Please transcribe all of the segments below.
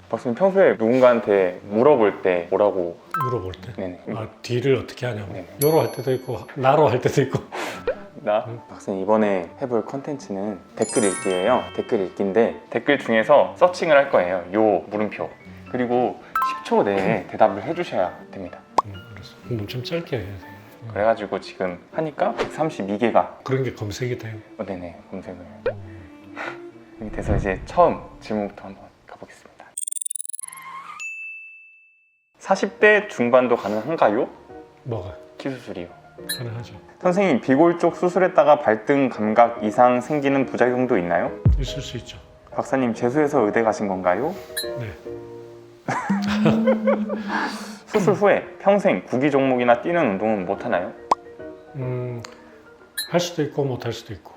박사님 평소에 누군가한테 물어볼 때 뭐라고? 물어볼 때? 네네. 뒤를 어떻게 하냐고. 네네. 요로 할 때도 있고 나로 할 때도 있고. 박사님 이번에 해볼 컨텐츠는 댓글 읽기예요. 댓글 읽기인데 댓글 중에서 서칭을 할 거예요. 요 물음표. 그리고 10초 내에 대답을 해주셔야 됩니다. 알았어. 그럼 좀 짧게 해야 돼. 그래가지고 지금 하니까 132개가 그런 게 검색이 돼요. 네네 검색을 이렇게 돼서 이제 처음 질문부터 한번 가보겠습니다. 40대 중반도 가능한가요? 뭐가? 키 수술이요. 가능하죠. 선생님 비골 쪽 수술했다가 발등 감각 이상 생기는 부작용도 있나요? 있을 수 있죠. 박사님 재수해서 의대 가신 건가요? 네. 수술 후에 평생 구기 종목이나 뛰는 운동은 못 하나요? 할 수도 있고 못 할 수도 있고.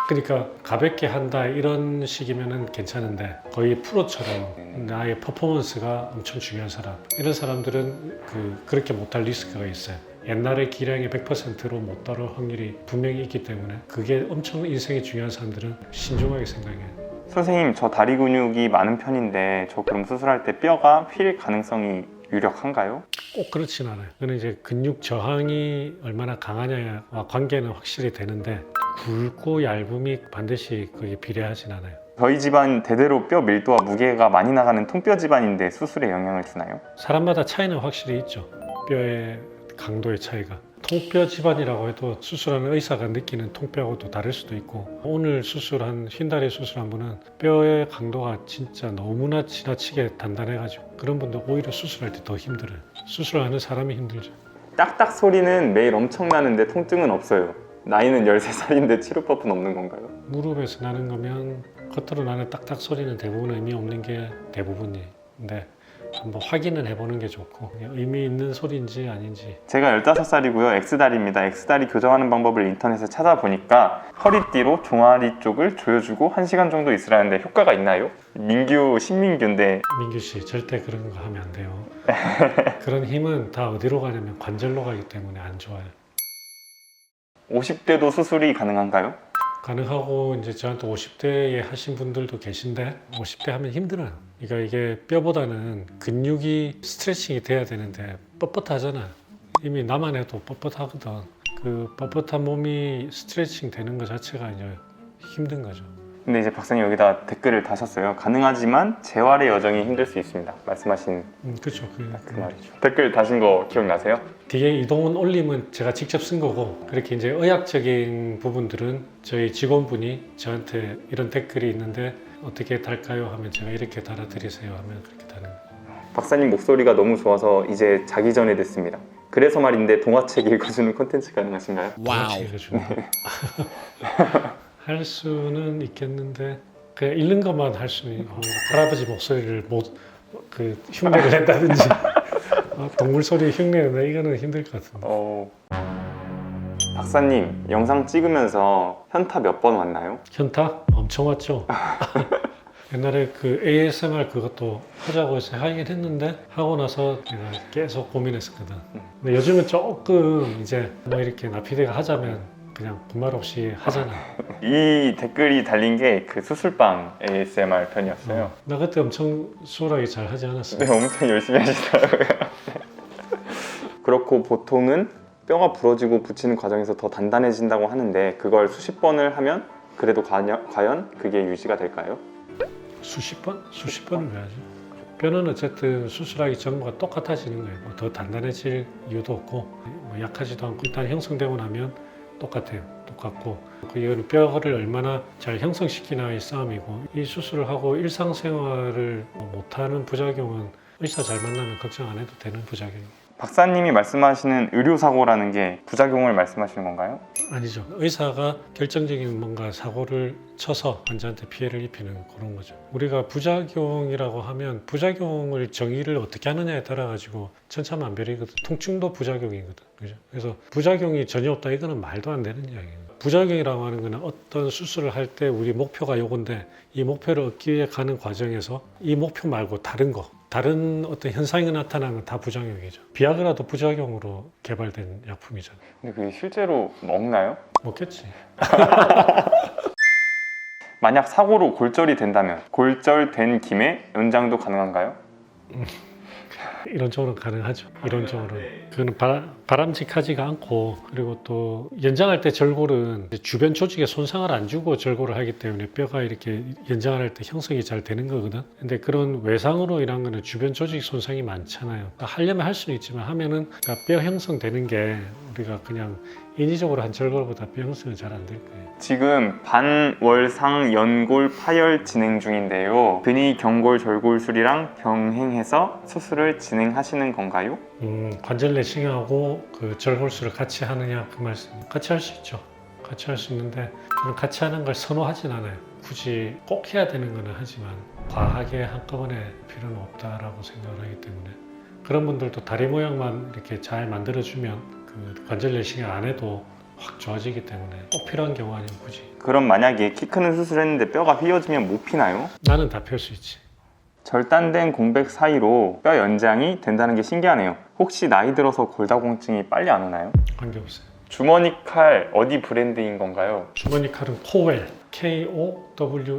그러니까 가볍게 한다 이런 식이면은 괜찮은데 거의 프로처럼 나의 퍼포먼스가 엄청 중요한 사람 이런 사람들은 그렇게 못할 리스크가 있어요. 옛날에 기량의 100%로 못 따를 확률이 분명히 있기 때문에 그게 엄청 인생이 중요한 사람들은 신중하게 생각해요. 선생님 저 다리 근육이 많은 편인데 저 그럼 수술할 때 뼈가 휠 가능성이 유력한가요? 꼭 그렇진 않아요. 그는 이제 근육 저항이 얼마나 강하냐와 관계는 확실히 되는데 굵고 얇음이 반드시 그게 비례하진 않아요. 저희 집안 대대로 뼈 밀도와 무게가 많이 나가는 통뼈 집안인데 수술에 영향을 주나요? 사람마다 차이는 확실히 있죠. 뼈의 강도의 차이가. 통뼈 집안이라고 해도 수술하는 의사가 느끼는 통뼈하고도 다를 수도 있고 오늘 수술한 흰다리 수술한 분은 뼈의 강도가 진짜 너무나 지나치게 단단해가지고 그런 분들 오히려 수술할 때 더 힘들어요. 수술하는 사람이 힘들죠. 딱딱 소리는 매일 엄청 나는데 통증은 없어요. 나이는 13살인데 치료법은 없는 건가요? 무릎에서 나는 거면 겉으로 나는 딱딱 소리는 대부분 의미 없는 게 대부분인데 한번 확인은 해보는 게 좋고 의미 있는 소리인지 아닌지. 제가 15살이고요. X다리입니다. X다리 교정하는 방법을 인터넷에 찾아보니까 허리띠로 종아리 쪽을 조여주고 1시간 정도 있으라는데 효과가 있나요? 신민규인데 민규 씨 절대 그런 거 하면 안 돼요. 그런 힘은 다 어디로 가냐면 관절로 가기 때문에 안 좋아요. 50대도 수술이 가능한가요? 가능하고 이제 저한테 50대에 하신 분들도 계신데 50대 하면 힘들어요. 그러니까 이게 뼈보다는 근육이 스트레칭이 돼야 되는데 뻣뻣하잖아. 이미 나만 해도 뻣뻣하거든. 그 뻣뻣한 몸이 스트레칭 되는 것 자체가 이제 힘든 거죠. 근데 이제 박사님 여기다 댓글을 다셨어요. 가능하지만 재활의 여정이 힘들 수 있습니다. 말씀하신 그렇죠. 그 말이죠. 댓글 다신 거 기억나세요? 뒤에 이동훈 올림은 제가 직접 쓴 거고 그렇게 이제 의학적인 부분들은 저희 직원분이 저한테 이런 댓글이 있는데 어떻게 달까요? 하면 제가 이렇게 달아드리세요 하면 그렇게 다는 거예요. 박사님 목소리가 너무 좋아서 이제 자기 전에 듣습니다. 그래서 말인데 동화책 읽어주는 콘텐츠 가능하신가요? 와우. 할 수는 있겠는데 그냥 읽는 것만 할 수는 있고 할아버지 목소리를 흉내를 낸다든지 동물 소리 흉내낸다 이거는 힘들 것 같은데. 박사님 영상 찍으면서 현타 몇 번 왔나요? 현타? 엄청 왔죠. 옛날에 그 ASMR 그것도 하자고 해서 하긴 했는데 하고 나서 내가 계속 고민했었거든. 근데 요즘은 조금 이제 뭐 이렇게 나피디가 하자면 그냥 군말 없이 하잖아. 이 댓글이 달린 게 그 수술방 ASMR 편이었어요. 나 그때 엄청 수월하게 잘 하지 않았어? 네, 엄청 열심히 하시더라고요. 그렇고 보통은 뼈가 부러지고 붙이는 과정에서 더 단단해진다고 하는데 그걸 수십 번을 하면 그래도 과연 그게 유지가 될까요? 수십 번? 수십 번을 왜 하지? 뼈는 어쨌든 수술하기 전과 똑같아지는 거예요. 뭐 더 단단해질 이유도 없고 뭐 약하지도 않고 일단 형성되고 나면 똑같아요. 똑같고 이거는 뼈를 얼마나 잘 형성시키나의 싸움이고 이 수술을 하고 일상생활을 못하는 부작용은 의사 잘 만나면 걱정 안 해도 되는 부작용이에요. 박사님이 말씀하시는 의료사고라는 게 부작용을 말씀하시는 건가요? 아니죠. 의사가 결정적인 뭔가 사고를 쳐서 환자한테 피해를 입히는 그런 거죠. 우리가 부작용이라고 하면 부작용을 정의를 어떻게 하느냐에 따라 가지고 천차만별이거든. 통증도 부작용이거든. 그죠? 그래서 부작용이 전혀 없다 이거는 말도 안 되는 이야기예요. 부작용이라고 하는 거는 어떤 수술을 할 때 우리 목표가 요건데 이 목표를 얻기 위해 가는 과정에서 이 목표 말고 다른 어떤 현상이 나타나는 건 다 부작용이죠. 비아그라도 부작용으로 개발된 약품이잖아요. 근데 그게 실제로 먹나요? 먹겠지. 만약 사고로 골절이 된다면 골절된 김에 연장도 가능한가요? 이론적으로 가능하죠. 이론적으로 그거는 바람직하지가 않고, 그리고 또 연장할 때 절골은 주변 조직에 손상을 안 주고 절골을 하기 때문에 뼈가 이렇게 연장을 할 때 형성이 잘 되는 거거든. 근데 그런 외상으로 인한 거는 주변 조직 손상이 많잖아요. 그러니까 하려면 할 수는 있지만 하면은 그러니까 뼈 형성되는 게 우리가 그냥 인위적으로 한 절골보다 뼈 형성은 잘 안 될 거예요. 지금 반월상 연골 파열 진행 중인데요. 근위 경골 절골술이랑 병행해서 수술을 진행하시는 건가요? 관절 내시경하고 그 절골술을 같이 하느냐 그 말씀. 같이 할 수 있죠. 같이 할 수 있는데 저는 같이 하는 걸 선호하진 않아요. 굳이 꼭 해야 되는 거는 하지만 과하게 한꺼번에 필요는 없다라고 생각을 하기 때문에, 그런 분들도 다리 모양만 이렇게 잘 만들어주면 그 관절 내시경 안 해도 확 좋아지기 때문에 꼭 필요한 경우 아니면 굳이. 그럼 만약에 키 크는 수술했는데 뼈가 휘어지면 못 피나요? 나는 다 펼 수 있지. 절단된 공백 사이로 뼈 연장이 된다는 게 신기하네요. 혹시 나이 들어서 골다공증이 빨리 안 오나요? 관계없어요. 주머니 칼 어디 브랜드인 건가요? 주머니 칼은 코웰, Kowell.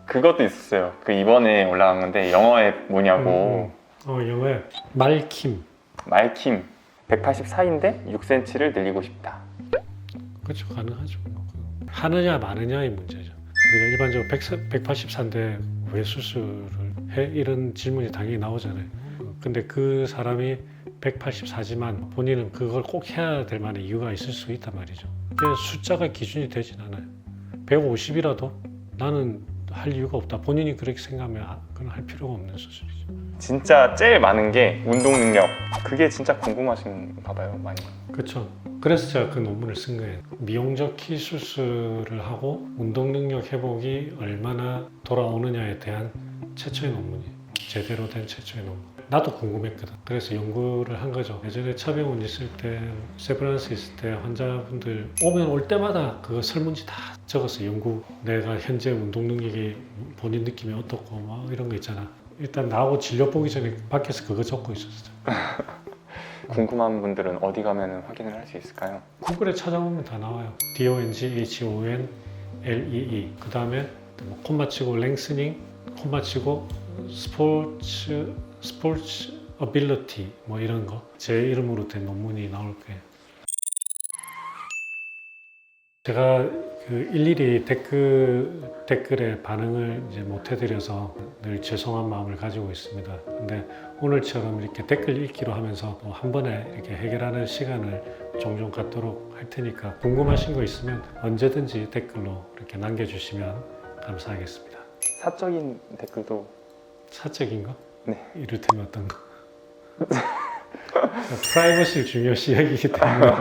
그것도 있었어요. 그 이번에 올라간 건데 영어에 뭐냐고. 영어에 말킴. 말킴 184인데 6cm를 늘리고 싶다. 그렇죠, 가능하죠. 하느냐 마느냐의 문제죠. 우리가 일반적으로 184인데 왜 수술을 해? 이런 질문이 당연히 나오잖아요. 근데 그 사람이 184지만 본인은 그걸 꼭 해야 될 만한 이유가 있을 수 있단 말이죠. 그게 숫자가 기준이 되진 않아요. 150이라도 나는 할 이유가 없다. 본인이 그렇게 생각하면 그건 할 필요가 없는 수술이죠. 진짜 제일 많은 게 운동 능력. 그게 진짜 궁금하신가 봐요, 많이. 그렇죠. 그래서 제가 그 논문을 쓴 거예요. 미용적 키 수술을 하고 운동 능력 회복이 얼마나 돌아오느냐에 대한 최초의 논문이에요. 제대로 된 최초의 논문. 나도 궁금했거든. 그래서 연구를 한 거죠. 예전에 차병원 있을 때, 세브란스 있을 때 환자분들 오면 올 때마다 그거 설문지 다 적었어. 연구, 내가 현재 운동 능력이 본인 느낌이 어떻고 막 이런 거 있잖아. 일단 나하고 진료 보기 전에 밖에서 그거 적고 있었어. 궁금한 분들은 어디 가면 확인을 할 수 있을까요? 구글에 찾아보면 다 나와요. DONGHONLEE. 그 다음에 코 맞추고 랭스닝, 코 맞추고 스포츠 어빌리티 뭐 이런 거. 제 이름으로 된 논문이 나올 거예요. 제가 그 일일이 댓글에 반응을 이제 못 해드려서 늘 죄송한 마음을 가지고 있습니다. 근데 오늘처럼 이렇게 댓글 읽기로 하면서 한 번에 이렇게 해결하는 시간을 종종 갖도록 할 테니까 궁금하신 거 있으면 언제든지 댓글로 이렇게 남겨주시면 감사하겠습니다. 사적인 댓글도. 사적인 거? 네. 이를테면 어떤 거? 프라이버시를 중요시 여기기 때문에